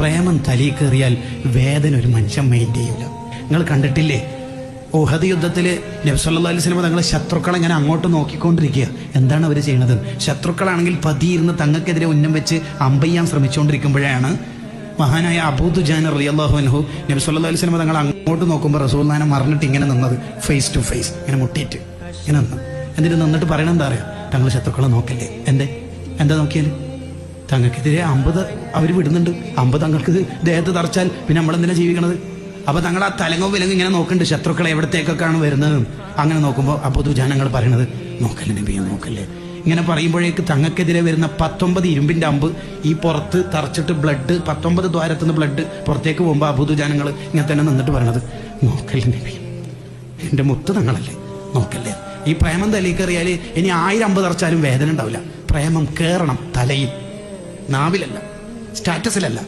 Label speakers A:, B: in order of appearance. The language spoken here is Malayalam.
A: പ്രേമം തലീക്കേറിയാൽ വേദന ഒരു മനുഷ്യൻ മൈൻഡ് ചെയ്യൂല. നിങ്ങൾ കണ്ടിട്ടില്ലേ ഉഹദ് യുദ്ധത്തിൽ നബി സല്ലല്ലാഹു അലൈഹി വസല്ലം തങ്ങളെ ശത്രുക്കളെ ഇങ്ങനെ അങ്ങോട്ട് നോക്കിക്കൊണ്ടിരിക്കുക. എന്താണ് അവർ ചെയ്യുന്നത്? ശത്രുക്കളാണെങ്കിൽ പതിയിരുന്ന് തങ്ങൾക്കെതിരെ ഉന്നം വെച്ച് അമ്പയ്യാൻ ശ്രമിച്ചുകൊണ്ടിരിക്കുമ്പോഴാണ് മഹാനായ അബൂ ദുജാന റളിയല്ലാഹു അൻഹു നബി സല്ലല്ലാഹു അലൈഹി വസല്ലം തങ്ങൾ അങ്ങോട്ട് നോക്കുമ്പോൾ റസൂലുള്ളാഹിനെ മറിഞ്ഞിട്ട് ഇങ്ങനെ നിന്നത്, ഫേസ് ടു ഫേസ് ഇങ്ങനെ മുട്ടിയിട്ട് ഇങ്ങനെ നിന്ന്. എന്നിട്ട് നിന്നിട്ട് പറയണ എന്താ അറിയാം? തങ്ങൾ ശത്രുക്കളെ നോക്കല്ലേ. എന്താ നോക്കിയാൽ തങ്ങൾക്കെതിരെ 50 അവർ വിടുന്നുണ്ട്. 50 തങ്ങൾക്ക് ദേഹത്ത് തറച്ചാൽ പിന്നെ നമ്മളെന്തിനാ ജീവിക്കണത്? അപ്പൊ തങ്ങൾ ആ തലങ്ങോ വിലങ്ങും ഇങ്ങനെ നോക്കുന്നുണ്ട് ശത്രുക്കളെ എവിടത്തേക്കൊക്കെയാണ് വരുന്നത്. അങ്ങനെ നോക്കുമ്പോൾ അബൂ ദുജാന ഞങ്ങൾ പറയണത് നോക്കല്ലേ നബിയെ നോക്കല്ലേ. ഇങ്ങനെ പറയുമ്പോഴേക്ക് തങ്ങൾക്കെതിരെ വരുന്ന 19 ഇരുമ്പിന്റെ അമ്പ് ഈ പുറത്ത് തറച്ചിട്ട് ബ്ലഡ് 19 ദ്വാരത്തുനിന്ന് ബ്ലഡ് പുറത്തേക്ക് പോകുമ്പോൾ അബൂ ദുജാന ഞങ്ങൾ ഇങ്ങനെ തന്നെ നിന്നിട്ട് പറയണത് നോക്കല്ലേ നബി, എന്റെ മുത്ത് തങ്ങളല്ലേ നോക്കല്ലേ. ഈ പ്രേമം തലയിൽ കയറിയാൽ ഇനി 1000 അമ്പ് തറച്ചാലും വേദന ഉണ്ടാവില്ല. പ്രേമം കയറണം തലയിൽ, നാവിലല്ല, സ്റ്റാറ്റസിലല്ല.